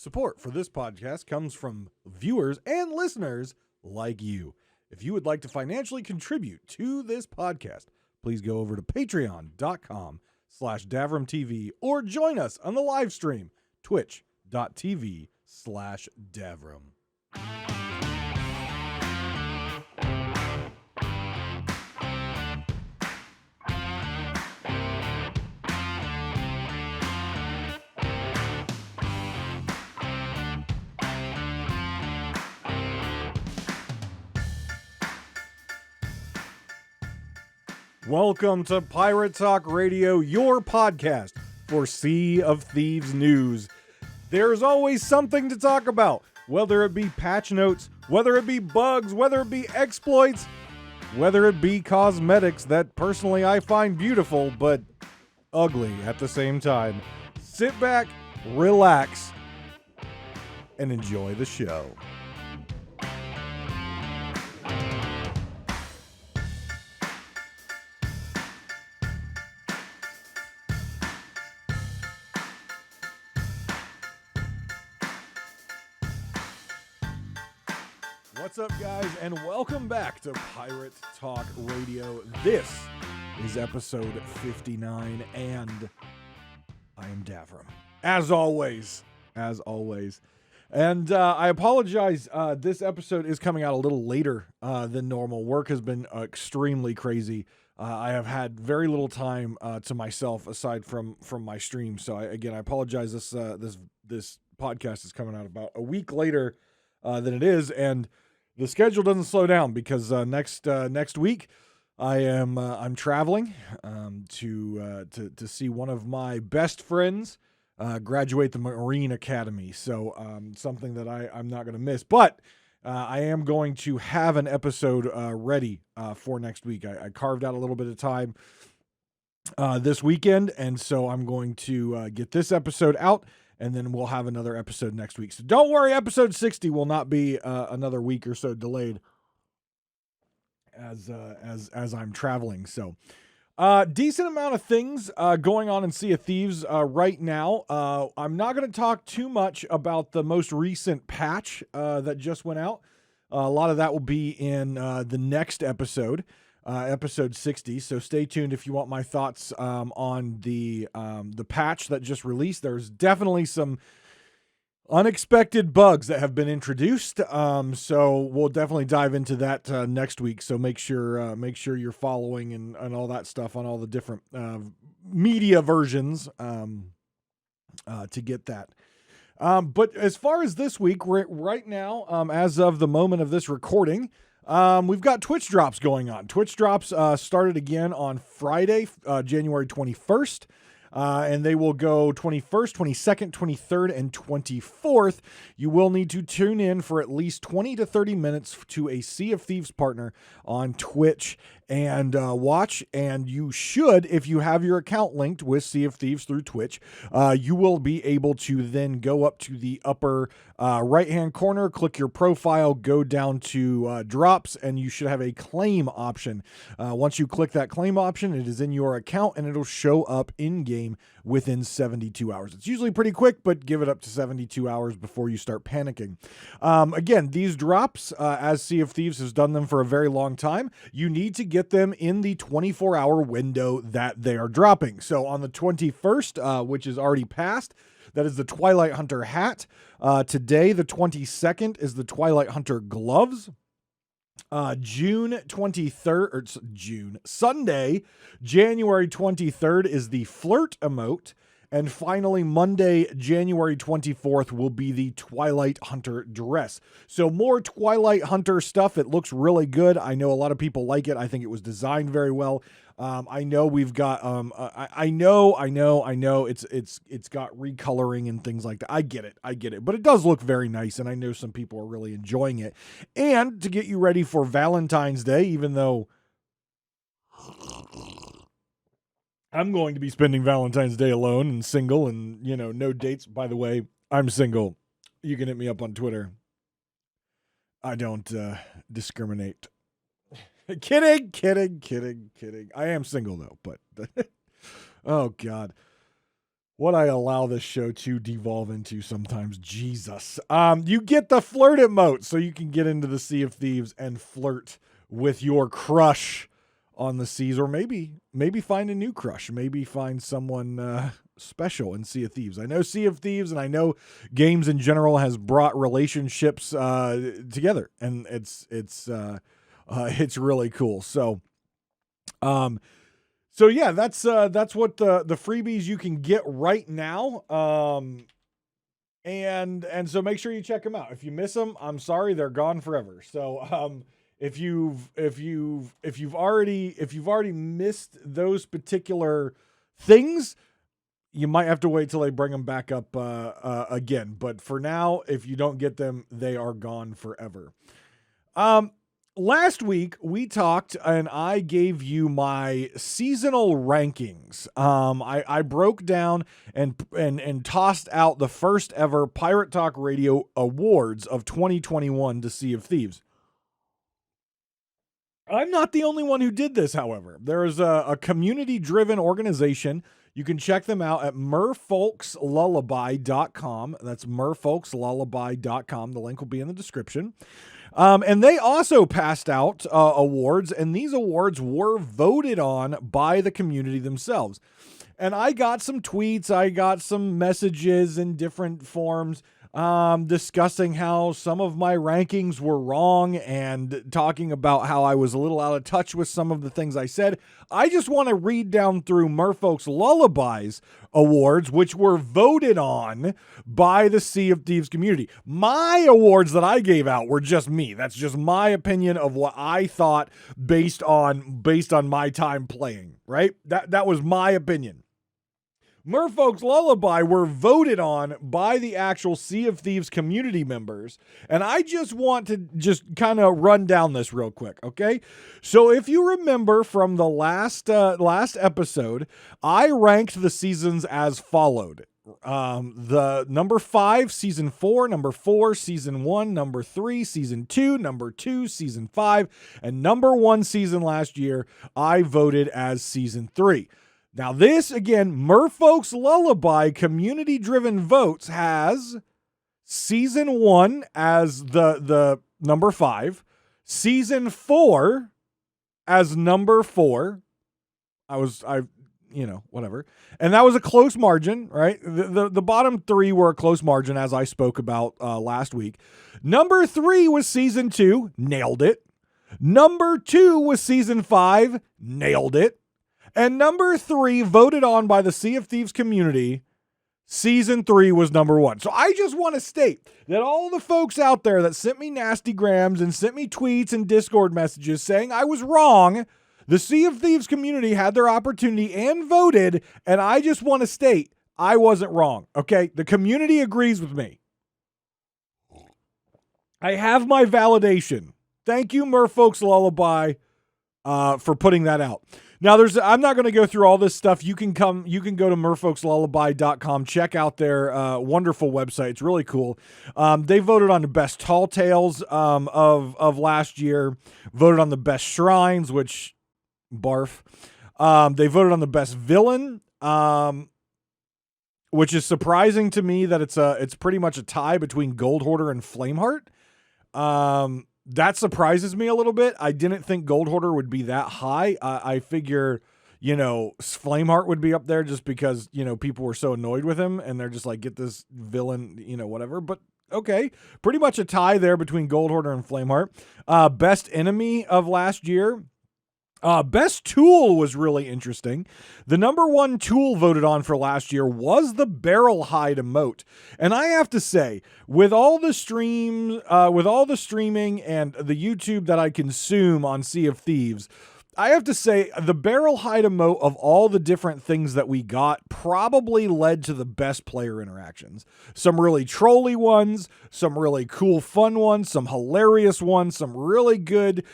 Support for this podcast comes from viewers and listeners like you. If you would like to financially contribute to this podcast, please go over to patreon.com/DavrimTV or join us on the live stream, twitch.tv/Davrim. Welcome to Pirate Talk Radio, your podcast for Sea of Thieves news. There's always something to talk about, whether it be patch notes, whether it be bugs, whether it be exploits, whether it be cosmetics that personally I find beautiful but ugly at the same time. Sit back, relax, and enjoy the show. What's up, guys, and welcome back to Pirate Talk Radio. This is episode 59, and I am Davrim, as always. And I apologize, this episode is coming out a little later than normal. Work has been extremely crazy. I have had very little time to myself aside from my stream, so I apologize. This podcast is coming out about a week later than it is, and the schedule doesn't slow down because next week I'm traveling to see one of my best friends graduate the Marine Academy. So something that I'm not going to miss, but I am going to have an episode ready for next week. I carved out a little bit of time this weekend, and so I'm going to get this episode out. And then we'll have another episode next week. So don't worry, episode 60 will not be another week or so delayed as I'm traveling. So decent amount of things going on in Sea of Thieves right now. I'm not going to talk too much about the most recent patch that just went out. A lot of that will be in the next episode. Episode 60. So stay tuned if you want my thoughts on the patch that just released. There's definitely some unexpected bugs that have been introduced. So we'll definitely dive into that next week. So make sure you're following and all that stuff on all the different media versions to get that. But as far as this week, right now, as of the moment of this recording, we've got Twitch drops going on. Twitch drops started again on Friday, January 21st, and they will go 21st, 22nd, 23rd, and 24th. You will need to tune in for at least 20 to 30 minutes to a Sea of Thieves partner on Twitch and watch. And you should, if you have your account linked with Sea of Thieves through Twitch, you will be able to then go up to the upper right-hand corner, click your profile, go down to drops, and you should have a claim option. Once you click that claim option, it is in your account, and it'll show up in-game within 72 hours. It's usually pretty quick, but give it up to 72 hours before you start panicking. Again, these drops, as Sea of Thieves has done them for a very long time, you need to get them in the 24-hour window that they are dropping. So on the 21st, which is already passed, that is the Twilight Hunter hat. Today, the 22nd, is the Twilight Hunter gloves. Sunday, January 23rd is the flirt emote. And finally, Monday, January 24th will be the Twilight Hunter dress. So more Twilight Hunter stuff. It looks really good. I know a lot of people like it. I think it was designed very well. I know we've got, I know it's got recoloring and things like that. I get it, but it does look very nice. And I know some people are really enjoying it. And to get you ready for Valentine's Day, even though I'm going to be spending Valentine's Day alone and single and, no dates. By the way, I'm single. You can hit me up on Twitter. I don't discriminate. Kidding. I am single though, but oh God. what I allow this show to devolve into sometimes. Jesus. You get the flirt emote so you can get into the Sea of Thieves and flirt with your crush on the seas, or maybe find a new crush. Maybe find someone special in Sea of Thieves. I know Sea of Thieves and I know games in general has brought relationships together, and it's really cool. So yeah, that's what the freebies you can get right now. And so make sure you check them out. If you miss them, I'm sorry, they're gone forever. So if you've already missed those particular things, you might have to wait till they bring them back up again. But for now, if you don't get them, they are gone forever. Last week we talked and I gave you my seasonal rankings. I broke down and tossed out the first ever Pirate Talk Radio Awards of 2021 to Sea of Thieves. I'm not the only one who did this, however. There is a community-driven organization. You can check them out at merfolkslullaby.com. That's merfolkslullaby.com. The link will be in the description. And they also passed out awards, and these awards were voted on by the community themselves. And I got some tweets, I got some messages in different forms discussing how some of my rankings were wrong and talking about how I was a little out of touch with some of the things I said. I just want to read down through Merfolk's Lullabies awards, which were voted on by the Sea of Thieves community. My awards that I gave out were just me. That's just my opinion of what I thought based on my time playing, right? That was my opinion. Merfolk's Lullaby were voted on by the actual Sea of Thieves community members, and I just want to just kind of run down this real quick, okay? So if you remember from the last episode, I ranked the seasons as followed. The number 5, season 4, number 4, season 1, number 3, season 2, number 2, season 5, and number 1 season last year, I voted as season 3. Now this, again, Merfolk's Lullaby community-driven votes has season 1 as the number 5, season 4 as number 4. Whatever. And that was a close margin, right? The bottom 3 were a close margin, as I spoke about last week. Number 3 was season 2, nailed it. Number 2 was season 5, nailed it. And number 3, voted on by the Sea of Thieves community, season 3 was number 1. So I just want to state that all the folks out there that sent me nasty grams and sent me tweets and Discord messages saying I was wrong, the Sea of Thieves community had their opportunity and voted, and I just want to state I wasn't wrong, okay? The community agrees with me. I have my validation. Thank you, Merfolk's Lullaby, for putting that out. Now, I'm not going to go through all this stuff. You can go to merfolkslullaby.com, check out their wonderful website. It's really cool. They voted on the best tall tales of last year, voted on the best shrines, which barf. They voted on the best villain, which is surprising to me that it's pretty much a tie between Gold Hoarder and Flameheart. That surprises me a little bit. I didn't think Gold Hoarder would be that high. I figure, Flameheart would be up there just because, people were so annoyed with him and they're just like, get this villain, whatever. But okay, pretty much a tie there between Gold Hoarder and Flameheart. Best enemy of last year. Best tool was really interesting. The number 1 tool voted on for last year was the barrel hide emote. And I have to say, with all the streaming and the YouTube that I consume on Sea of Thieves, I have to say the barrel hide emote of all the different things that we got probably led to the best player interactions. Some really trolly ones, some really cool fun ones, some hilarious ones, some really good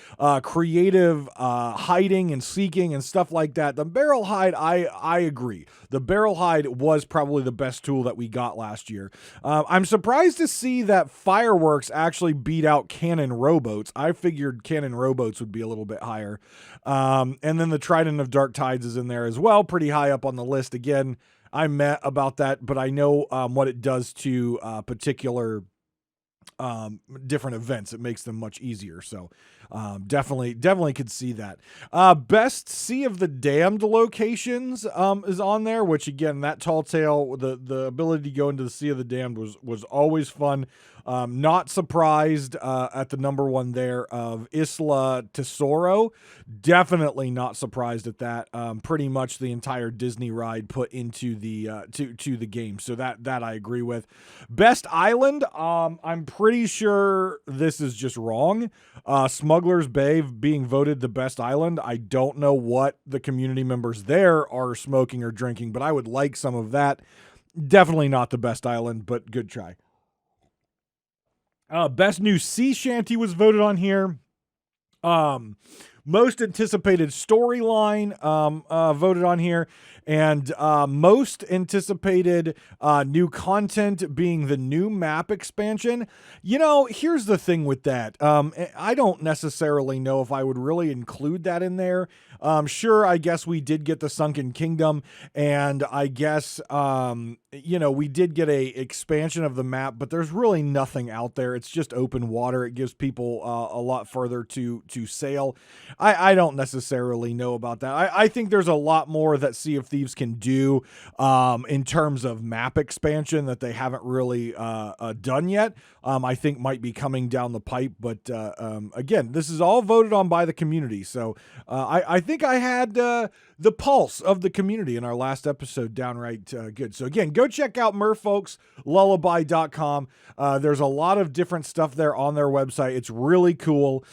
creative hiding and seeking and stuff like that. The barrel hide, I agree. The barrel hide was probably the best tool that we got last year. I'm surprised to see that fireworks actually beat out cannon rowboats. I figured cannon rowboats would be a little bit higher. And then the Trident of Dark Tides is in there as well, pretty high up on the list. Again, I met about that, but I know what it does to particular different events. It makes them much easier. So definitely could see that. Best Sea of the Damned locations is on there, which again, that tall tale, the ability to go into the Sea of the Damned was always fun. Not surprised at the number one there of Isla Tesoro. Definitely not surprised at that. Pretty much the entire Disney ride put into the to the game. So that I agree with. Best Island. I'm pretty sure this is just wrong. Smuggler's Bay being voted the best island. I don't know what the community members there are smoking or drinking, but I would like some of that. Definitely not the best island, but good try. Best new sea shanty was voted on here. Most anticipated storyline voted on here, and most anticipated new content being the new map expansion. You know, here's the thing with that. I don't necessarily know if I would really include that in there. Sure, I guess we did get the Sunken Kingdom, and I guess we did get a expansion of the map, but there's really nothing out there. It's just open water. It gives people a lot further to sail. I don't necessarily know about that. I think there's a lot more that Sea of Thieves can do in terms of map expansion that they haven't really done yet. I think might be coming down the pipe, but again, this is all voted on by the community. So I think I had the pulse of the community in our last episode downright good. So again, go check out merfolkslullaby.com. There's a lot of different stuff there on their website. It's really cool.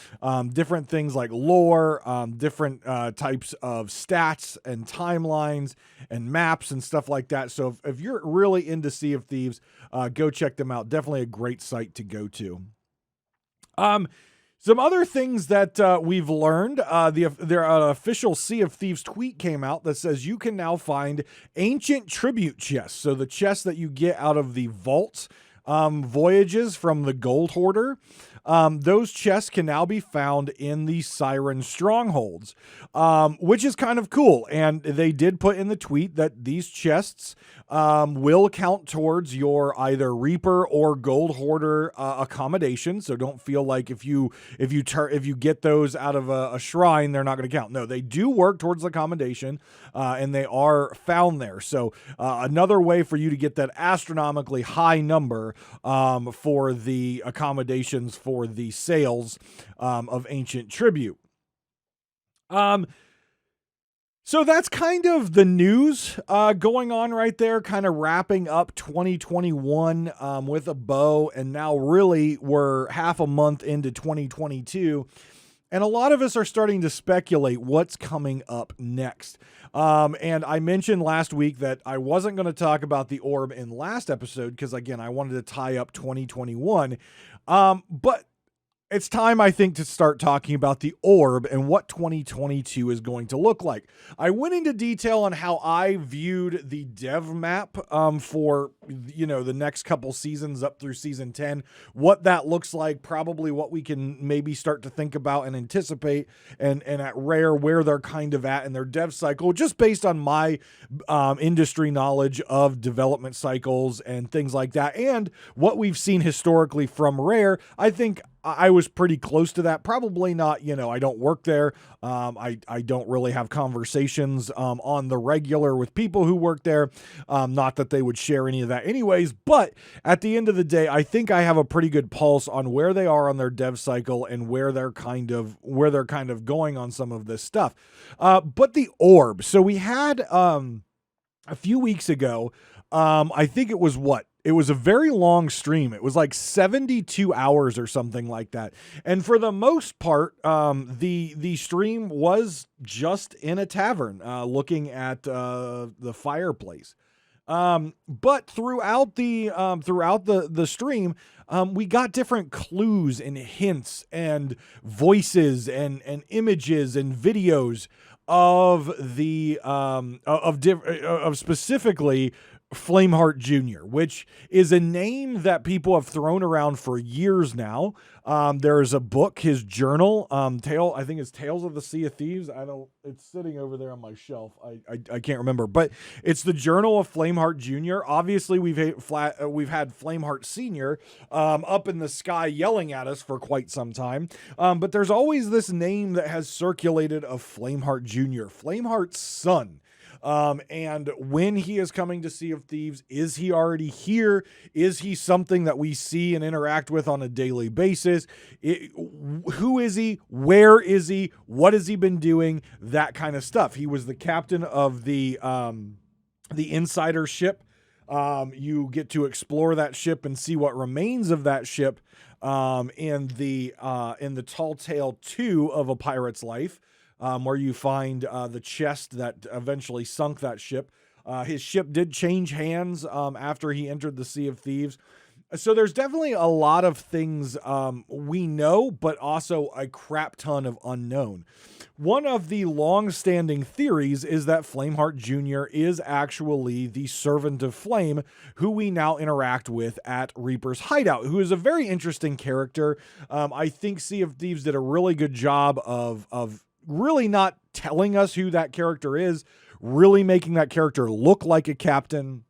Different things like lore, different types of stats and timelines and maps and stuff like that. So if you're really into Sea of Thieves, go check them out. Definitely a great site to go to. Some other things that we've learned, their official Sea of Thieves tweet came out that says you can now find ancient tribute chests. So the chests that you get out of the vault voyages from the Gold Hoarder. Those chests can now be found in the Siren strongholds, which is kind of cool. And they did put in the tweet that these chests will count towards your either Reaper or Gold Hoarder accommodation. So don't feel like if you get those out of a shrine, they're not going to count. No, they do work towards accommodation, and they are found there. So another way for you to get that astronomically high number for the accommodations for the sales of ancient tribute. So that's kind of the news going on right there, kind of wrapping up 2021 with a bow. And now really we're half a month into 2022. And a lot of us are starting to speculate what's coming up next. And I mentioned last week that I wasn't going to talk about the orb in last episode because, again, I wanted to tie up 2021. But it's time, I think, to start talking about the orb and what 2022 is going to look like. I went into detail on how I viewed the dev map for, the next couple seasons up through season 10, what that looks like, probably what we can maybe start to think about and anticipate, and at Rare, where they're kind of at in their dev cycle, just based on my industry knowledge of development cycles and things like that, and what we've seen historically from Rare. I think I was pretty close to that. Probably not, I don't work there. I don't really have conversations on the regular with people who work there. Not that they would share any of that anyways, but at the end of the day, I think I have a pretty good pulse on where they are on their dev cycle and where they're kind of going on some of this stuff. But the orb. So we had a few weeks ago, I think it was it was a very long stream. It was like 72 hours or something like that. And for the most part, the stream was just in a tavern, looking at the fireplace. But throughout the stream, we got different clues and hints and voices and images and videos of the of specifically Flameheart Jr., which is a name that people have thrown around for years now. There is a book, his journal, I think it's Tales of the Sea of Thieves. It's sitting over there on my shelf. I can't remember, but it's the journal of Flameheart Jr. Obviously, we've had Flameheart Sr. Up in the sky yelling at us for quite some time. But there's always this name that has circulated of Flameheart Jr., Flameheart's son. And when he is coming to Sea of Thieves, is he already here? Is he something that we see and interact with on a daily basis? Who is he? Where is he? What has he been doing? That kind of stuff. He was the captain of the Insider ship. You get to explore that ship and see what remains of that ship in the Tall Tale 2 of A Pirate's Life. Where you find the chest that eventually sunk that ship. His ship did change hands after he entered the Sea of Thieves. So there's definitely a lot of things we know, but also a crap ton of unknown. One of the long-standing theories is that Flameheart Jr. is actually the Servant of Flame, who we now interact with at Reaper's Hideout, who is a very interesting character. I think Sea of Thieves did a really good job of really not telling us who that character is, really making that character look like a captain,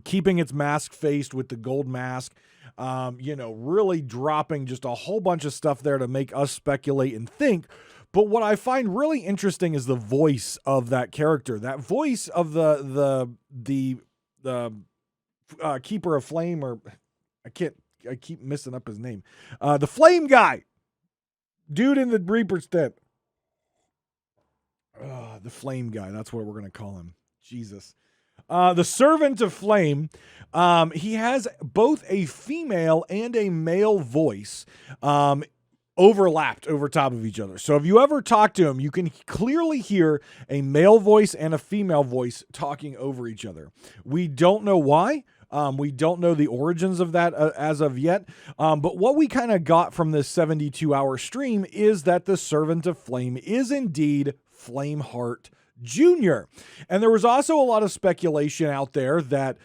keeping its mask faced with the gold mask, really dropping just a whole bunch of stuff there to make us speculate and think. But what I find really interesting is the voice of that character. That voice of the Keeper of Flame, or I keep messing up his name. The Flame guy. Dude in the Reaper's tent. The Flame guy. That's what we're going to call him. Jesus. The Servant of Flame. He has both a female and a male voice overlapped over top of each other. So if you ever talk to him, you can clearly hear a male voice and a female voice talking over each other. We don't know why. We don't know the origins of that as of yet. But what we kind of got from this 72-hour stream is that the Servant of Flame is indeed Flameheart Jr. And there was also a lot of speculation out there that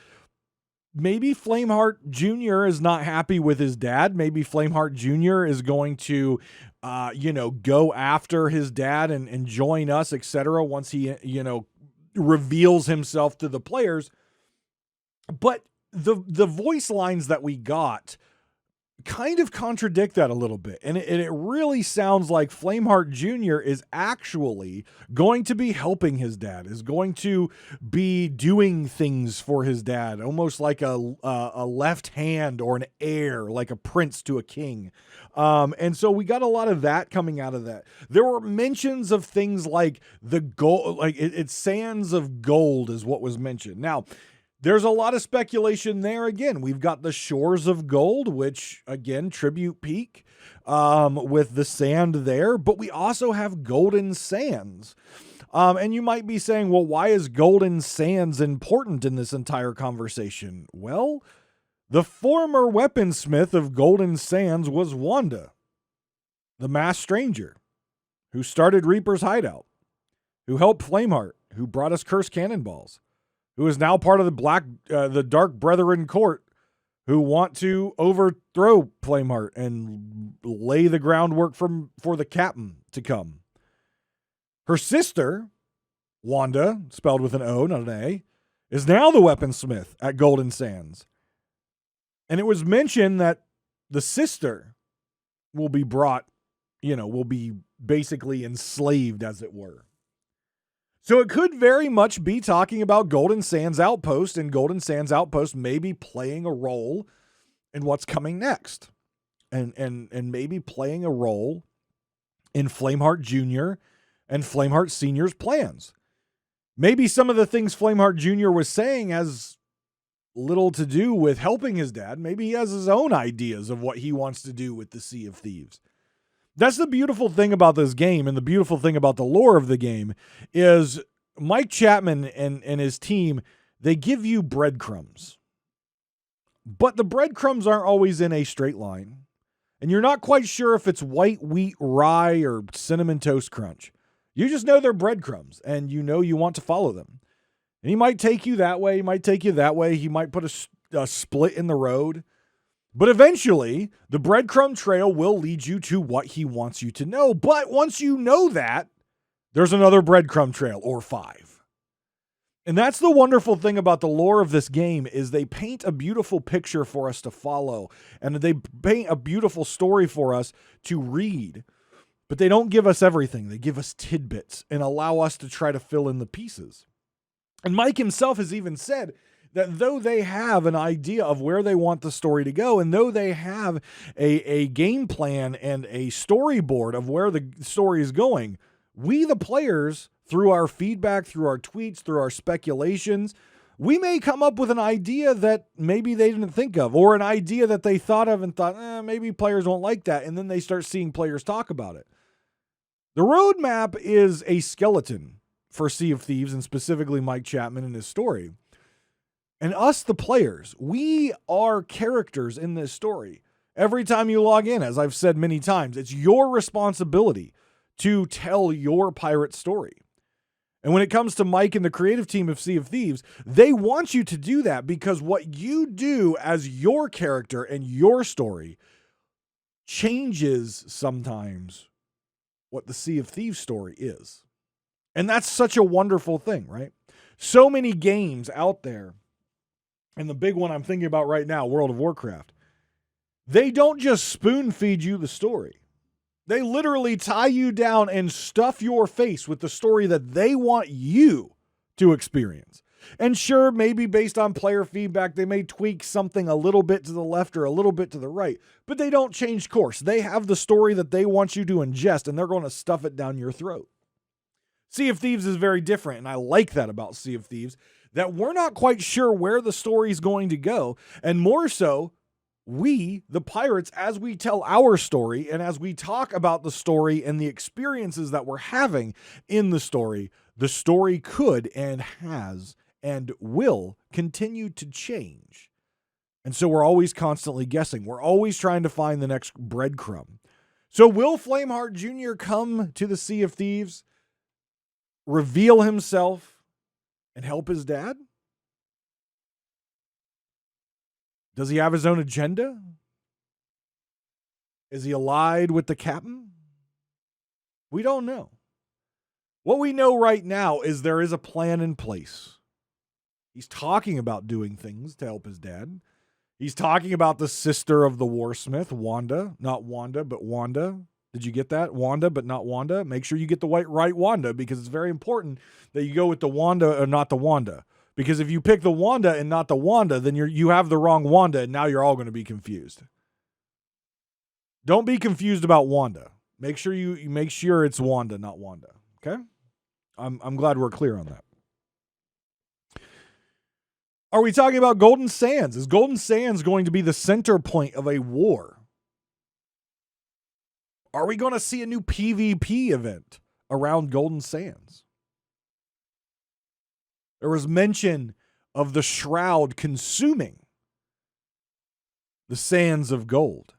maybe Flameheart Jr. is not happy with his dad. Maybe Flameheart Jr. is going to, go after his dad and join us, etc. once he, reveals himself to the players. But the voice lines that we got kind of contradict that a little bit. And it really sounds like Flameheart Jr. is actually going to be helping his dad, is going to be doing things for his dad, almost like a left hand or an heir, like a prince to a king. And so we got a lot of that coming out of that. There were mentions of things like the gold, like it's sands of gold is what was mentioned. Now, there's a lot of speculation there. Again, we've got the Shores of Gold, which, again, Tribute Peak with the sand there. But we also have Golden Sands. And you might be saying, well, why is Golden Sands important in this entire conversation? Well, the former weaponsmith of Golden Sands was Wanda, the masked stranger, who started Reaper's Hideout, who helped Flameheart, who brought us Cursed Cannonballs, who is now part of the Dark Brethren court, who want to overthrow Flameheart and lay the groundwork for the captain to come. Her sister, Wanda, spelled with an O, not an A, is now the weaponsmith at Golden Sands. And it was mentioned that the sister will be brought, will be basically enslaved, as it were. So it could very much be talking about Golden Sands Outpost, and Golden Sands Outpost maybe playing a role in what's coming next. And maybe playing a role in Flameheart Jr. and Flameheart Sr.'s plans. Maybe some of the things Flameheart Jr. was saying has little to do with helping his dad. Maybe he has his own ideas of what he wants to do with the Sea of Thieves. That's the beautiful thing about this game, and the beautiful thing about the lore of the game is Mike Chapman and his team, they give you breadcrumbs. But the breadcrumbs aren't always in a straight line. And you're not quite sure if it's white wheat rye or cinnamon toast crunch. You just know they're breadcrumbs, and you know you want to follow them. And he might take you that way. He might take you that way. He might put a split in the road. But eventually, the breadcrumb trail will lead you to what he wants you to know. But once you know that, there's another breadcrumb trail, or 5. And that's the wonderful thing about the lore of this game, is they paint a beautiful picture for us to follow. And they paint a beautiful story for us to read. But they don't give us everything. They give us tidbits and allow us to try to fill in the pieces. And Mike himself has even said that though they have an idea of where they want the story to go, and though they have a game plan and a storyboard of where the story is going, we, the players, through our feedback, through our tweets, through our speculations, we may come up with an idea that maybe they didn't think of, or an idea that they thought of and thought, maybe players won't like that. And then they start seeing players talk about it. The roadmap is a skeleton for Sea of Thieves, and specifically Mike Chapman and his story. And us, the players, we are characters in this story. Every time you log in, as I've said many times, it's your responsibility to tell your pirate story. And when it comes to Mike and the creative team of Sea of Thieves, they want you to do that, because what you do as your character and your story changes sometimes what the Sea of Thieves story is. And that's such a wonderful thing, right? So many games out there, and the big one I'm thinking about right now, World of Warcraft, they don't just spoon feed you the story. They literally tie you down and stuff your face with the story that they want you to experience. And sure, maybe based on player feedback, they may tweak something a little bit to the left or a little bit to the right, but they don't change course. They have the story that they want you to ingest, and they're going to stuff it down your throat. Sea of Thieves is very different, and I like that about Sea of Thieves, that we're not quite sure where the story is going to go, and more so, we, the pirates, as we tell our story and as we talk about the story and the experiences that we're having in the story could and has and will continue to change. And so we're always constantly guessing. We're always trying to find the next breadcrumb. So will Flameheart Jr. come to the Sea of Thieves, reveal himself, and help his dad? Does he have his own agenda? Is he allied with the captain? We don't know. What we know right now is there is a plan in place. He's talking about doing things to help his dad. He's talking about the sister of the warsmith, Wanda. Not Wanda, but Wanda. Did you get that? Wanda, but not Wanda. Make sure you get the right Wanda, because it's very important that you go with the Wanda or not the Wanda. Because if you pick the Wanda and not the Wanda, then you have the wrong Wanda, and now you're all going to be confused. Don't be confused about Wanda. Make sure it's Wanda, not Wanda. Okay? I'm glad we're clear on that. Are we talking about Golden Sands? Is Golden Sands going to be the center point of a war? Are we going to see a new PvP event around Golden Sands? There was mention of the shroud consuming the sands of gold.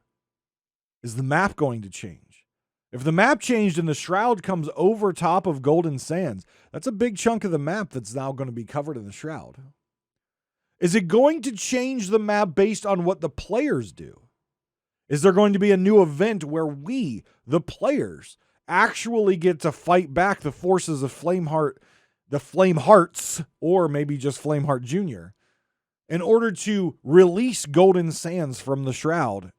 Is the map going to change? If the map changed and the shroud comes over top of Golden Sands, that's a big chunk of the map that's now going to be covered in the shroud. Is it going to change the map based on what the players do? Is there going to be a new event where we, the players, actually get to fight back the forces of the Flamehearts, or maybe just Flameheart Jr., in order to release Golden Sands from the shroud,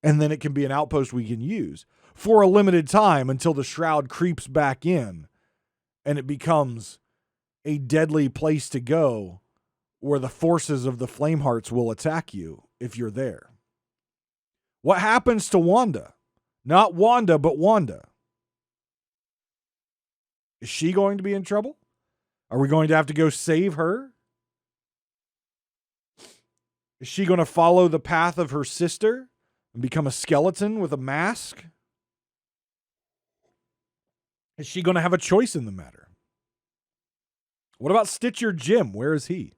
and then it can be an outpost we can use for a limited time until the shroud creeps back in and it becomes a deadly place to go where the forces of the Flamehearts will attack you if you're there. What happens to Wanda? Not Wanda, but Wanda. Is she going to be in trouble? Are we going to have to go save her? Is she going to follow the path of her sister and become a skeleton with a mask? Is she going to have a choice in the matter? What about Stitcher Jim? Where is he?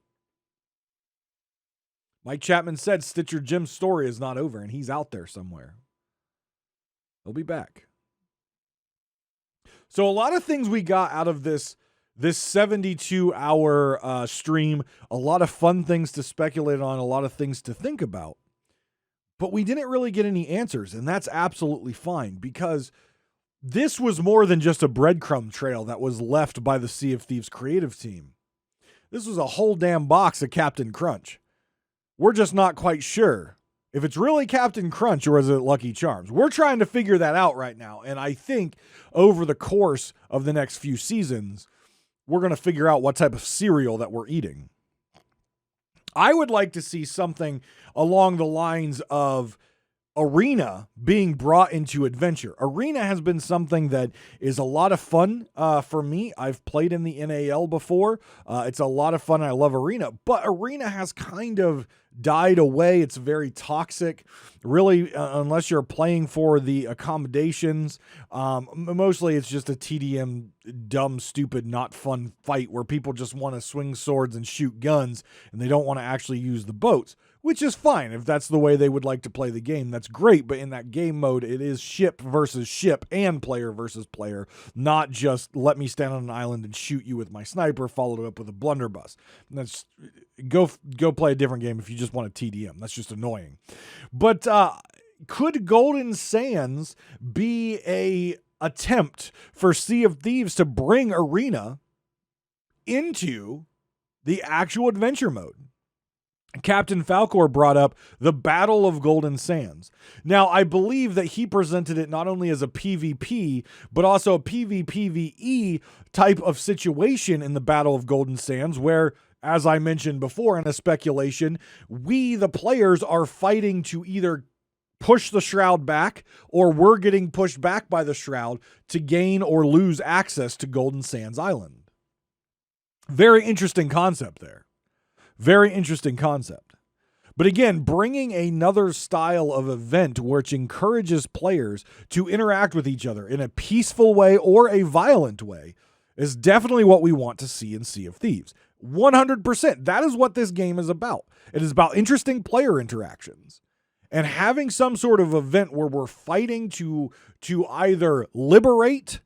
Mike Chapman said Stitcher Jim's story is not over, and he's out there somewhere. He'll be back. So a lot of things we got out of this this 72-hour stream, a lot of fun things to speculate on, a lot of things to think about. But we didn't really get any answers, and that's absolutely fine, because this was more than just a breadcrumb trail that was left by the Sea of Thieves creative team. This was a whole damn box of Captain Crunch. We're just not quite sure if it's really Captain Crunch or is it Lucky Charms. We're trying to figure that out right now, and I think over the course of the next few seasons, we're going to figure out what type of cereal that we're eating. I would like to see something along the lines of Arena being brought into Adventure. Arena has been something that is a lot of fun for me. I've played in the NAL before. It's a lot of fun. I love Arena, but Arena has kind of died away. It's very toxic, really, unless you're playing for the accommodations. Mostly it's just a TDM, dumb, stupid, not fun fight where people just want to swing swords and shoot guns and they don't want to actually use the boats, which is fine. If that's the way they would like to play the game, that's great. But in that game mode, it is ship versus ship and player versus player, not just let me stand on an island and shoot you with my sniper, followed up with a blunderbuss. And that's go play a different game if you just want a TDM. That's just annoying. But could Golden Sands be a attempt for Sea of Thieves to bring Arena into the actual adventure mode? Captain Falcore brought up the Battle of Golden Sands. Now, I believe that he presented it not only as a PvP, but also a PvPvE type of situation in the Battle of Golden Sands, where, as I mentioned before in a speculation, we, the players, are fighting to either push the Shroud back, or we're getting pushed back by the Shroud to gain or lose access to Golden Sands Island. Very interesting concept there. Very interesting concept. But again, bringing another style of event which encourages players to interact with each other in a peaceful way or a violent way is definitely what we want to see in Sea of Thieves. 100%. That is what this game is about. It is about interesting player interactions. And having some sort of event where we're fighting to either liberate,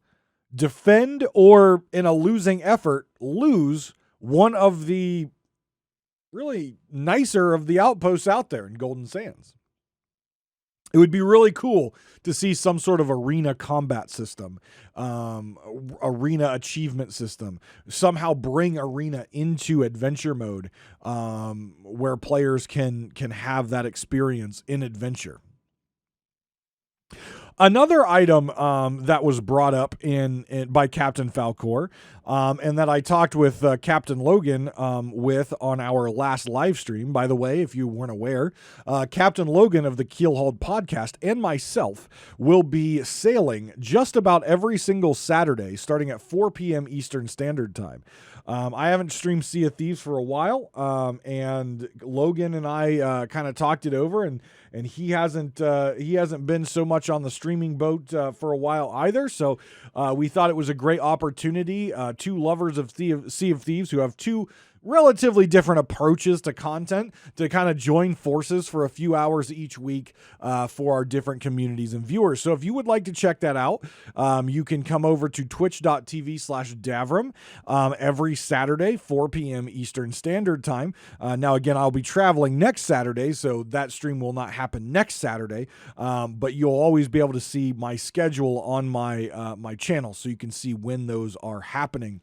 defend, or in a losing effort, lose one of the really nicer of the outposts out there in Golden Sands. It would be really cool to see some sort of arena combat system, arena achievement system, somehow bring arena into adventure mode, where players can have that experience in adventure. Another item that was brought up by Captain Falcore, and that I talked with Captain Logan with on our last live stream. By the way, if you weren't aware, Captain Logan of the Keelhauled podcast and myself will be sailing just about every single Saturday starting at 4 p.m. Eastern Standard Time. I haven't streamed Sea of Thieves for a while, and Logan and I kind of talked it over, and he hasn't been so much on the streaming boat for a while either. So we thought it was a great opportunity. Two lovers of Sea of Thieves who have two relatively different approaches to content to kind of join forces for a few hours each week for our different communities and viewers. So if you would like to check that out, you can come over to twitch.tv/Davrim every Saturday, 4 p.m. Eastern Standard Time. Now, again, I'll be traveling next Saturday, so that stream will not happen next Saturday, but you'll always be able to see my schedule on my channel, so you can see when those are happening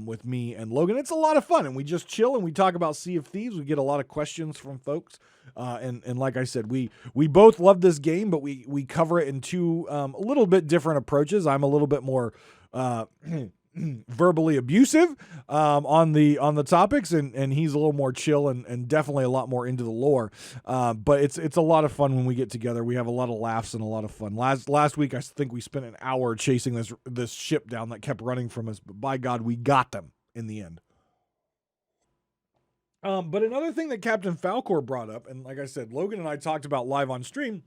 with me and Logan. It's a lot of fun, and we just chill and we talk about Sea of Thieves. We get a lot of questions from folks. And like I said, we both love this game, but we cover it in two a little bit different approaches. I'm a little bit more verbally abusive on the topics, and he's a little more chill and definitely a lot more into the lore. But it's a lot of fun when we get together. We have a lot of laughs and a lot of fun. Last week I think we spent an hour chasing this ship down that kept running from us, but by God, we got them in the end. But another thing that Captain Falcore brought up, and like I said, Logan and I talked about live on stream,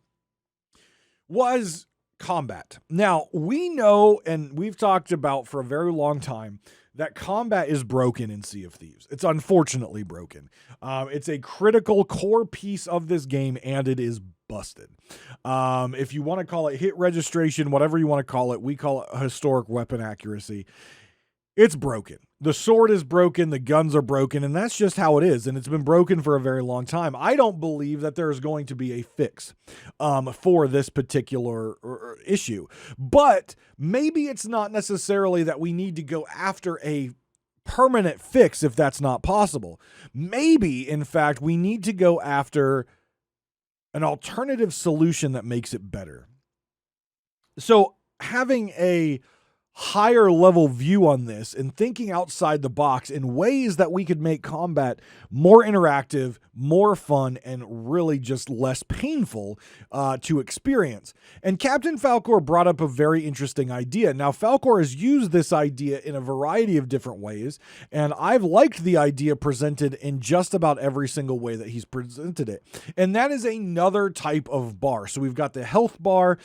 was combat. Now, we know, and we've talked about for a very long time, that combat is broken in Sea of Thieves. It's unfortunately broken. It's a critical core piece of this game, and it is busted. If you want to call it hit registration, whatever you want to call it, we call it historic weapon accuracy. It's broken. The sword is broken, the guns are broken, and that's just how it is, and it's been broken for a very long time. I don't believe that there is going to be a fix for this particular issue, but maybe it's not necessarily that we need to go after a permanent fix if that's not possible. Maybe, in fact, we need to go after an alternative solution that makes it better. So having a higher level view on this and thinking outside the box in ways that we could make combat more interactive, more fun, and really just less painful to experience. And Captain Falcore brought up a very interesting idea. Now, Falcore has used this idea in a variety of different ways, and I've liked the idea presented in just about every single way that he's presented it. And that is another type of bar. So we've got the health bar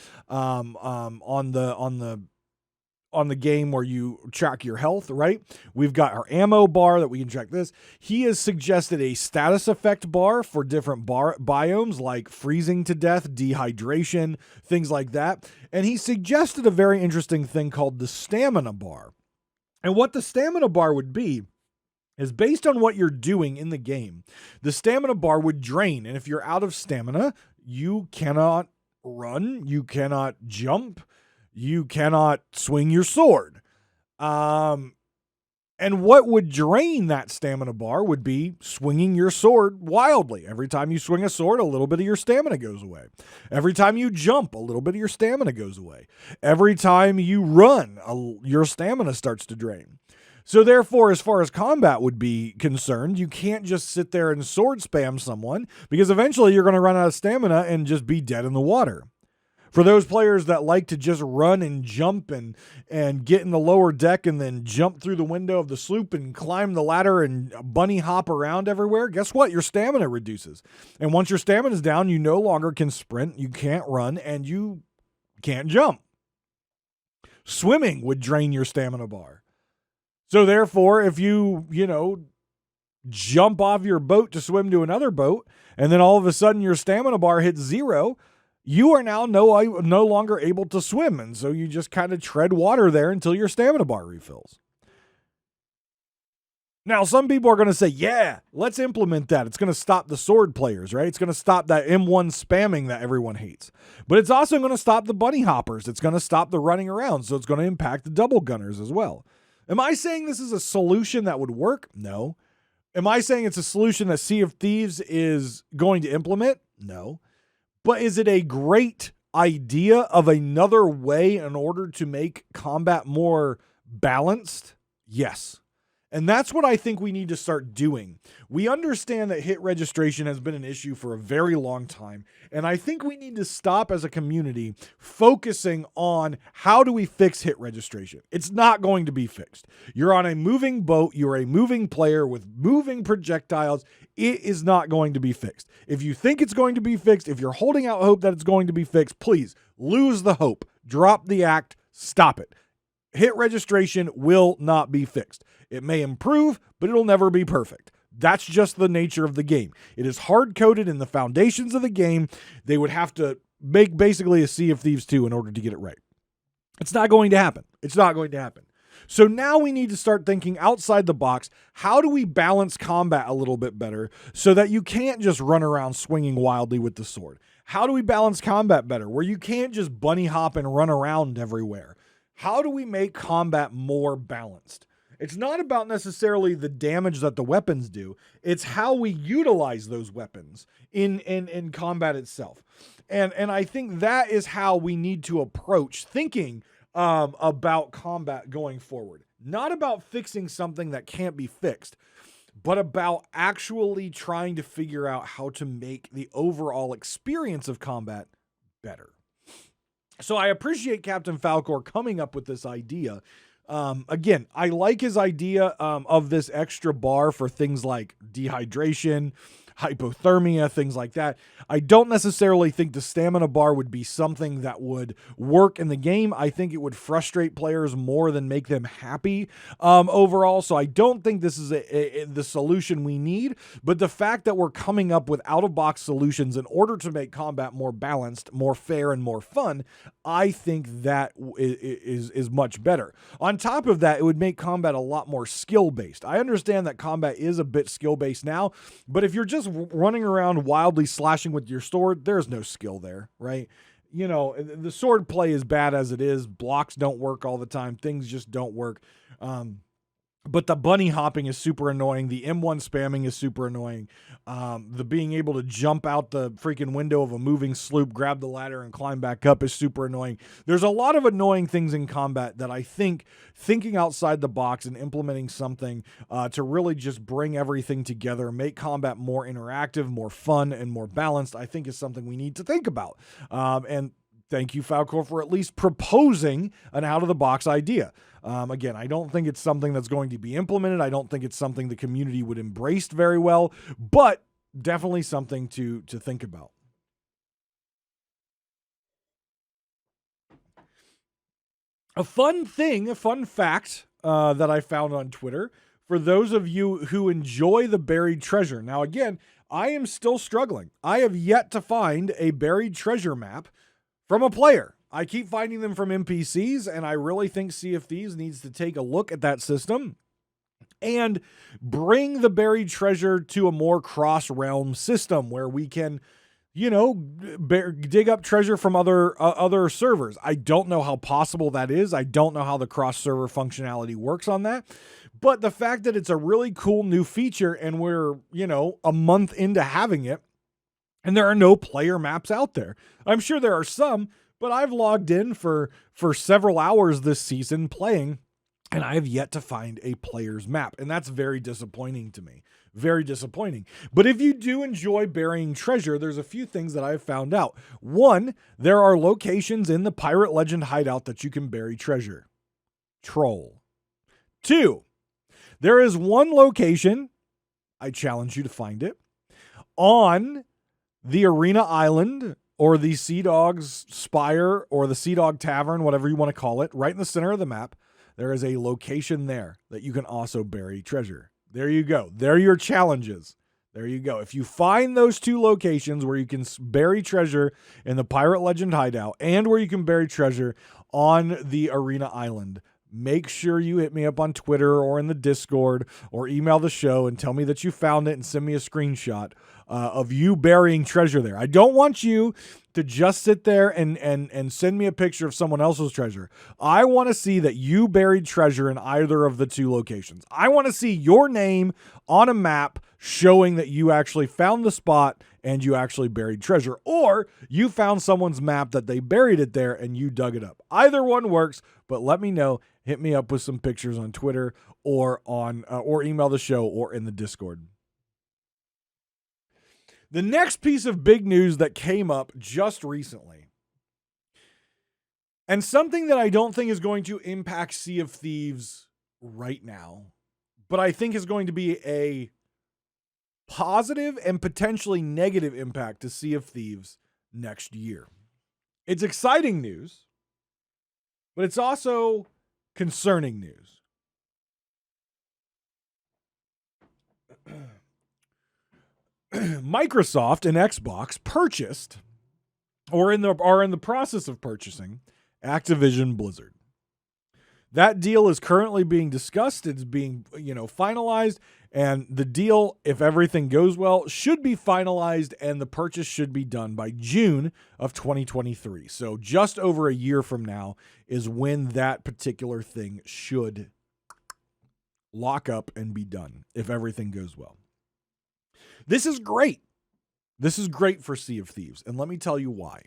on the game where you track your health, right? We've got our ammo bar that we can track this. He has suggested a status effect bar for different biomes like freezing to death, dehydration, things like that. And he suggested a very interesting thing called the stamina bar. And what the stamina bar would be is based on what you're doing in the game. The stamina bar would drain. And if you're out of stamina, you cannot run, you cannot jump, you cannot swing your sword. And what would drain that stamina bar would be swinging your sword wildly. Every time you swing a sword, a little bit of your stamina goes away. Every time you jump, a little bit of your stamina goes away. Every time you run, your stamina starts to drain. So therefore, as far as combat would be concerned, you can't just sit there and sword spam someone, because eventually you're going to run out of stamina and just be dead in the water. For those players that like to just run and jump and get in the lower deck and then jump through the window of the sloop and climb the ladder and bunny hop around everywhere, guess what? Your stamina reduces. And once your stamina is down, you no longer can sprint, you can't run, and you can't jump. Swimming would drain your stamina bar. So therefore, if you jump off your boat to swim to another boat, and then all of a sudden your stamina bar hits 0, you are now no longer able to swim, and so you just kind of tread water there until your stamina bar refills. Now, some people are going to say, yeah, let's implement that. It's going to stop the sword players, right? It's going to stop that M1 spamming that everyone hates. But it's also going to stop the bunny hoppers. It's going to stop the running around, so it's going to impact the double gunners as well. Am I saying this is a solution that would work? No. Am I saying it's a solution that Sea of Thieves is going to implement? No. But is it a great idea of another way in order to make combat more balanced? Yes. And that's what I think we need to start doing. We understand that hit registration has been an issue for a very long time. And I think we need to stop as a community focusing on how do we fix hit registration. It's not going to be fixed. You're on a moving boat. You're a moving player with moving projectiles. It is not going to be fixed. If you think it's going to be fixed, if you're holding out hope that it's going to be fixed, please lose the hope. Drop the act. Stop it. Hit registration will not be fixed. It may improve, but it'll never be perfect. That's just the nature of the game. It is hard-coded in the foundations of the game. They would have to make basically a Sea of Thieves 2 in order to get it right. It's not going to happen. It's not going to happen. So now we need to start thinking outside the box. How do we balance combat a little bit better so that you can't just run around swinging wildly with the sword? How do we balance combat better where you can't just bunny hop and run around everywhere? How do we make combat more balanced? It's not about necessarily the damage that the weapons do. It's how we utilize those weapons in combat itself. And I think that is how we need to approach thinking about combat going forward. Not about fixing something that can't be fixed, but about actually trying to figure out how to make the overall experience of combat better. So I appreciate Captain Falcore coming up with this idea. Again, I like his idea of this extra bar for things like dehydration, hypothermia, things like that. I don't necessarily think the stamina bar would be something that would work in the game. I think it would frustrate players more than make them happy overall. So I don't think this is the solution we need. But the fact that we're coming up with out-of-box solutions in order to make combat more balanced, more fair, and more fun, I think that is much better. On top of that, it would make combat a lot more skill-based. I understand that combat is a bit skill-based now, but if you're just running around wildly slashing with your sword, there's no skill there, right? You know, the sword play is bad as it is. Blocks don't work all the time. Things just don't work. But the bunny hopping is super annoying. The M1 spamming is super annoying. The being able to jump out the freaking window of a moving sloop, grab the ladder, and climb back up is super annoying. There's a lot of annoying things in combat that I think thinking outside the box and implementing something to really just bring everything together, make combat more interactive, more fun, and more balanced, I think is something we need to think about. And thank you, Falcore, for at least proposing an out-of-the-box idea. Again, I don't think it's something that's going to be implemented. I don't think it's something the community would embrace very well, but definitely something to think about. A fun fact that I found on Twitter, for those of you who enjoy the buried treasure. Now, again, I am still struggling. I have yet to find a buried treasure map from a player. I keep finding them from NPCs, and I really think Sea of Thieves needs to take a look at that system and bring the buried treasure to a more cross-realm system where we can, you know, dig up treasure from other servers. I don't know how possible that is. I don't know how the cross-server functionality works on that. But the fact that it's a really cool new feature and we're, you know, a month into having it, and there are no player maps out there. I'm sure there are some, but I've logged in for several hours this season playing, and I have yet to find a player's map. And that's very disappointing to me. Very disappointing. But if you do enjoy burying treasure, there's a few things that I've found out. One, there are locations in the Pirate Legend hideout that you can bury treasure. Troll. Two, there is one location, I challenge you to find it, on the Arena Island or the Sea Dog's Spire or the Sea Dog Tavern, whatever you want to call it, right in the center of the map. There is a location there that you can also bury treasure. There you go. There are your challenges. There you go. If you find those two locations where you can bury treasure in the Pirate Legend hideout and where you can bury treasure on the Arena Island, make sure you hit me up on Twitter or in the Discord or email the show and tell me that you found it and send me a screenshot of you burying treasure there. I don't want you to just sit there and send me a picture of someone else's treasure. I want to see that you buried treasure in either of the two locations. I want to see your name on a map showing that you actually found the spot and you actually buried treasure, or you found someone's map that they buried it there and you dug it up. Either one works, but let me know. Hit me up with some pictures on Twitter or on or email the show or in the Discord. The next piece of big news that came up just recently, and something that I don't think is going to impact Sea of Thieves right now, but I think is going to be a positive and potentially negative impact to Sea of Thieves next year. It's exciting news, but it's also concerning news. Microsoft and Xbox purchased, or are in the process of purchasing, Activision Blizzard. That deal is currently being discussed. It's being, finalized, and the deal, if everything goes well, should be finalized, and the purchase should be done by June of 2023. So just over a year from now is when that particular thing should lock up and be done, if everything goes well. This is great. This is great for Sea of Thieves, and let me tell you why.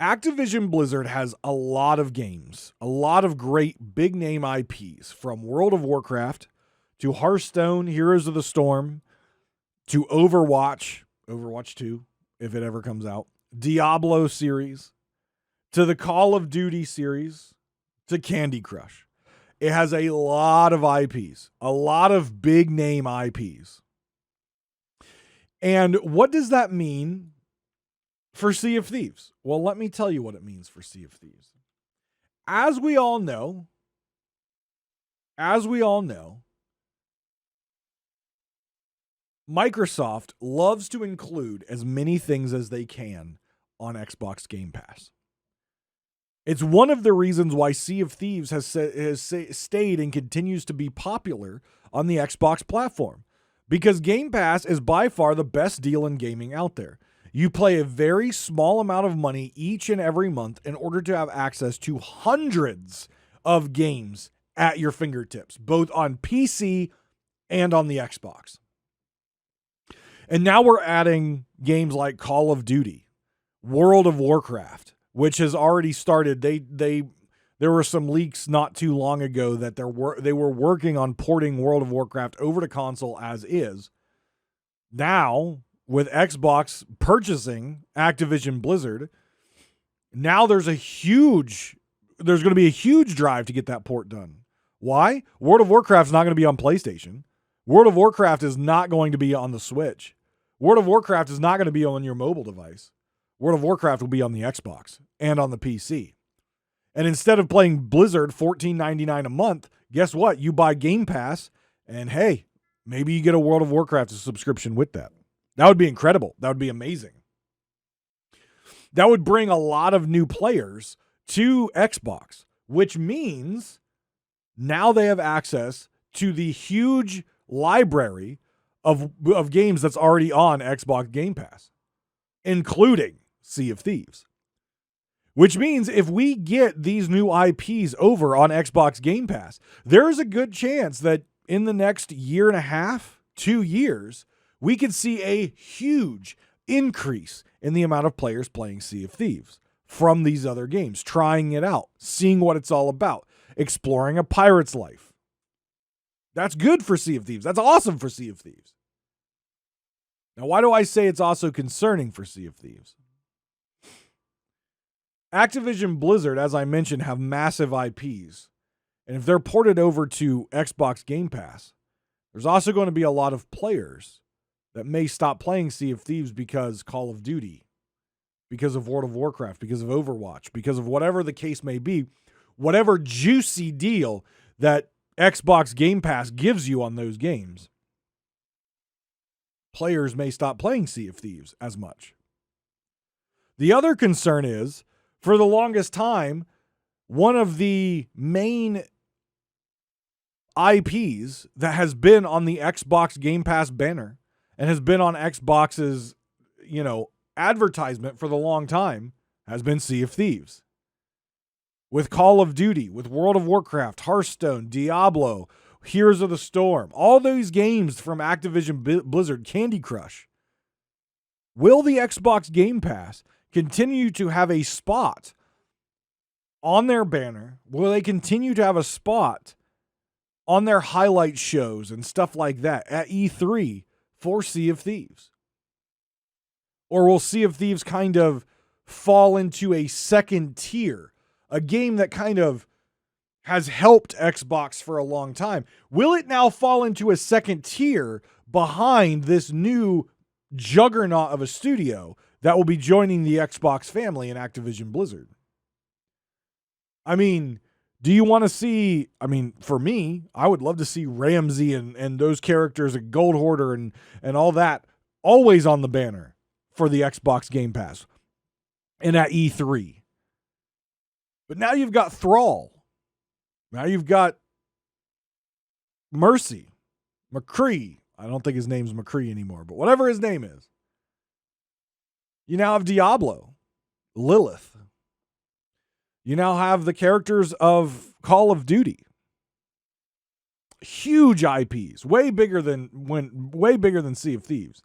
Activision Blizzard has a lot of games, a lot of great big-name IPs, from World of Warcraft to Hearthstone, Heroes of the Storm, to Overwatch 2, if it ever comes out, Diablo series, to the Call of Duty series, to Candy Crush. It has a lot of IPs, a lot of big-name IPs. And what does that mean for Sea of Thieves? Well, let me tell you what it means for Sea of Thieves. As we all know, Microsoft loves to include as many things as they can on Xbox Game Pass. It's one of the reasons why Sea of Thieves has stayed and continues to be popular on the Xbox platform, because Game Pass is by far the best deal in gaming out there. You play a very small amount of money each and every month in order to have access to hundreds of games at your fingertips, both on PC and on the Xbox. And now we're adding games like Call of Duty, World of Warcraft, which has already started. There were some leaks not too long ago that they were working on porting World of Warcraft over to console as is. Now, with Xbox purchasing Activision Blizzard, now there's going to be a huge drive to get that port done. Why? World of Warcraft's not going to be on PlayStation. World of Warcraft is not going to be on the Switch. World of Warcraft is not going to be on your mobile device. World of Warcraft will be on the Xbox and on the PC. And instead of playing Blizzard $14.99 a month, guess what? You buy Game Pass, and hey, maybe you get a World of Warcraft subscription with that. That would be incredible. That would be amazing. That would bring a lot of new players to Xbox, which means now they have access to the huge library of games that's already on Xbox Game Pass, including Sea of Thieves. Which means if we get these new IPs over on Xbox Game Pass, there is a good chance that in the next year and a half, 2 years, we could see a huge increase in the amount of players playing Sea of Thieves from these other games, trying it out, seeing what it's all about, exploring a pirate's life. That's good for Sea of Thieves. That's awesome for Sea of Thieves. Now, why do I say it's also concerning for Sea of Thieves? Activision Blizzard, as I mentioned, have massive IPs. And if they're ported over to Xbox Game Pass, there's also going to be a lot of players that may stop playing Sea of Thieves because Call of Duty, because of World of Warcraft, because of Overwatch, because of whatever the case may be, whatever juicy deal that Xbox Game Pass gives you on those games, players may stop playing Sea of Thieves as much. The other concern is, for the longest time, one of the main IPs that has been on the Xbox Game Pass banner and has been on Xbox's, advertisement for the long time has been Sea of Thieves. With Call of Duty, with World of Warcraft, Hearthstone, Diablo, Heroes of the Storm, all those games from Activision Blizzard, Candy Crush. Will the Xbox Game Pass continue to have a spot on their banner? Will they continue to have a spot on their highlight shows and stuff like that at E3 for Sea of Thieves? Or will Sea of Thieves kind of fall into a second tier, a game that kind of has helped Xbox for a long time? Will it now fall into a second tier behind this new juggernaut of a studio that will be joining the Xbox family in Activision Blizzard? I mean, do you want to see, for me, I would love to see Ramsey and those characters, a Gold Hoarder and all that, always on the banner for the Xbox Game Pass and at E3. But now you've got Thrall. Now you've got Mercy, McCree. I don't think his name's McCree anymore, but whatever his name is. You now have Diablo, Lilith. You now have the characters of Call of Duty. Huge IPs, way bigger than Sea of Thieves.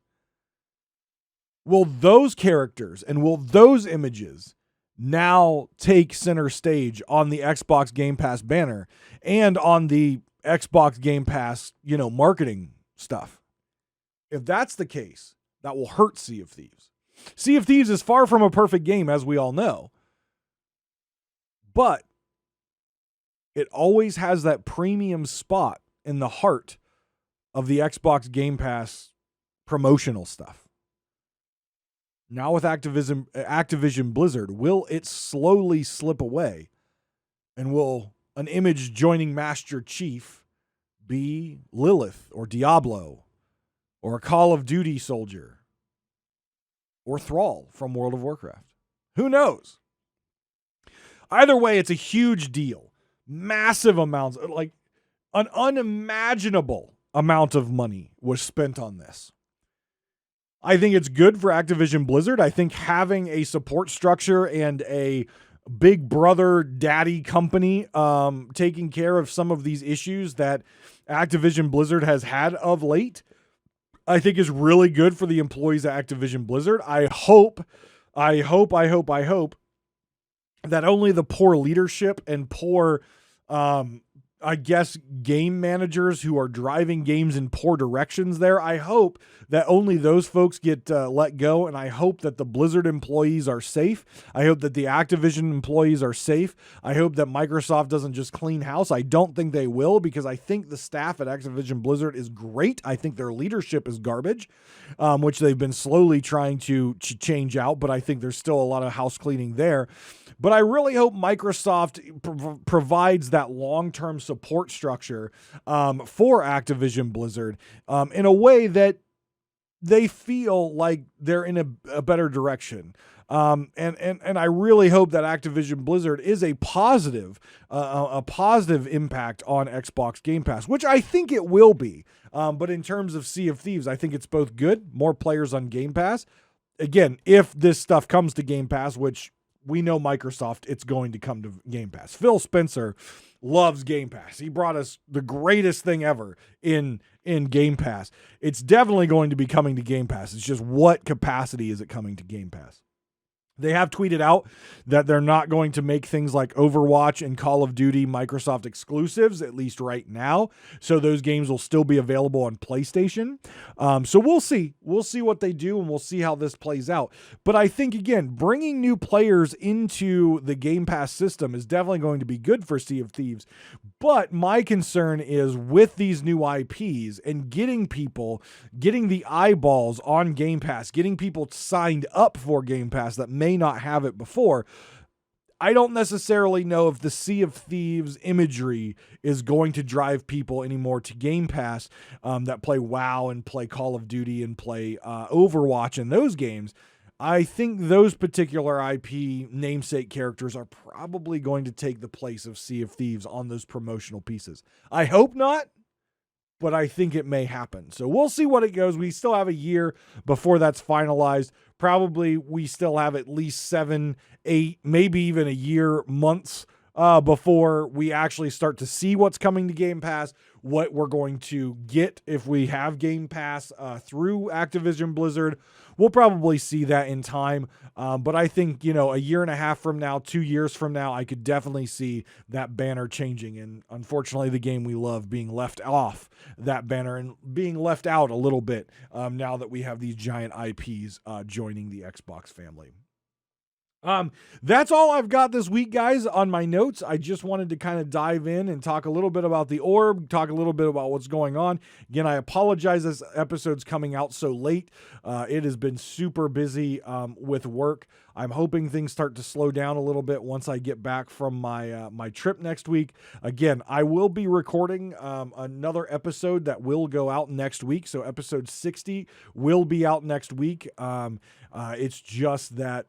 Will those characters and will those images now take center stage on the Xbox Game Pass banner and on the Xbox Game Pass, marketing stuff? If that's the case, that will hurt Sea of Thieves. Sea of Thieves is far from a perfect game, as we all know. But it always has that premium spot in the heart of the Xbox Game Pass promotional stuff. Now with Activision Blizzard, will it slowly slip away? And will an image joining Master Chief be Lilith or Diablo or a Call of Duty soldier or Thrall from World of Warcraft? Who knows? Either way, it's a huge deal. Massive amounts, like an unimaginable amount of money was spent on this. I think it's good for Activision Blizzard. I think having a support structure and a big brother daddy company taking care of some of these issues that Activision Blizzard has had of late, I think is really good for the employees at Activision Blizzard. I hope that only the poor leadership and poor, game managers who are driving games in poor directions there, I hope that only those folks get let go, and I hope that the Blizzard employees are safe. I hope that the Activision employees are safe. I hope that Microsoft doesn't just clean house. I don't think they will, because I think the staff at Activision Blizzard is great. I think their leadership is garbage, which they've been slowly trying to change out, but I think there's still a lot of house cleaning there. But I really hope Microsoft provides that long-term support structure for Activision Blizzard in a way that they feel like they're in a better direction. And I really hope that Activision Blizzard is a positive impact on Xbox Game Pass, which I think it will be. But in terms of Sea of Thieves, I think it's both good, more players on Game Pass. Again, if this stuff comes to Game Pass, which we know Microsoft, it's going to come to Game Pass. Phil Spencer loves Game Pass. He brought us the greatest thing ever in Game Pass. It's definitely going to be coming to Game Pass. It's just what capacity is it coming to Game Pass? They have tweeted out that they're not going to make things like Overwatch and Call of Duty Microsoft exclusives, at least right now. So those games will still be available on PlayStation. So we'll see. We'll see what they do, and we'll see how this plays out. But I think, again, bringing new players into the Game Pass system is definitely going to be good for Sea of Thieves. But my concern is with these new IPs and getting the eyeballs on Game Pass, getting people signed up for Game Pass that may not have it before. I don't necessarily know if the Sea of Thieves imagery is going to drive people anymore to Game Pass that play WoW and play Call of Duty and play Overwatch and those games. I think those particular IP namesake characters are probably going to take the place of Sea of Thieves on those promotional pieces. I hope not, but I think it may happen. So we'll see what it goes. We still have a year before that's finalized. Probably we still have at least 7, 8, maybe even a year, months before we actually start to see what's coming to Game Pass, what we're going to get if we have Game Pass through Activision Blizzard. We'll probably see that in time. But I think, a year and a half from now, 2 years from now, I could definitely see that banner changing. And unfortunately, the game we love being left off that banner and being left out a little bit now that we have these giant IPs joining the Xbox family. That's all I've got this week, guys, on my notes. I just wanted to kind of dive in and talk a little bit about the ORB, talk a little bit about what's going on. Again, I apologize this episode's coming out so late. It has been super busy with work. I'm hoping things start to slow down a little bit once I get back from my trip next week. Again, I will be recording another episode that will go out next week. So episode 60 will be out next week. It's just that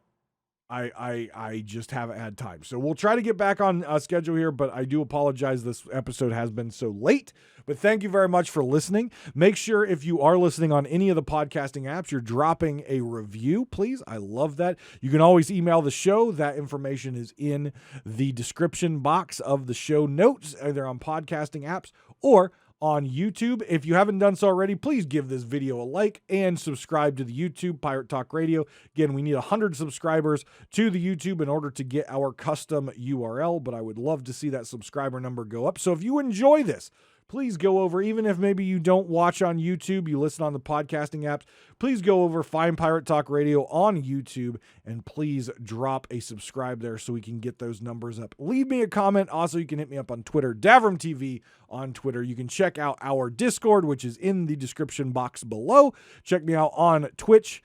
I just haven't had time. So we'll try to get back on schedule here, but I do apologize. This episode has been so late, but thank you very much for listening. Make sure if you are listening on any of the podcasting apps, you're dropping a review, please. I love that. You can always email the show. That information is in the description box of the show notes, either on podcasting apps or on YouTube. If you haven't done so already, please give this video a like and subscribe to the YouTube Pirate Talk Radio. Again, we need 100 subscribers to the YouTube in order to get our custom URL, but I would love to see that subscriber number go up. So if you enjoy this, please go over, even if maybe you don't watch on YouTube, you listen on the podcasting apps, please go over, find Pirate Talk Radio on YouTube, and please drop a subscribe there so we can get those numbers up. Leave me a comment. Also, you can hit me up on Twitter, Davrim TV on Twitter. You can check out our Discord, which is in the description box below. Check me out on Twitch.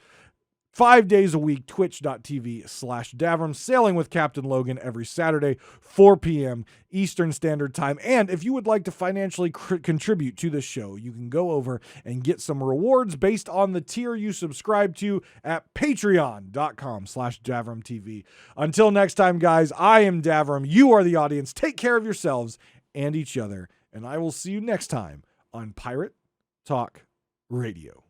5 days a week, twitch.tv/Davrim, sailing with Captain Logan every Saturday, 4 p.m. Eastern Standard Time. And if you would like to financially contribute to this show, you can go over and get some rewards based on the tier you subscribe to at patreon.com/DavrimTV. Until next time, guys, I am Davrim. You are the audience. Take care of yourselves and each other. And I will see you next time on Pirate Talk Radio.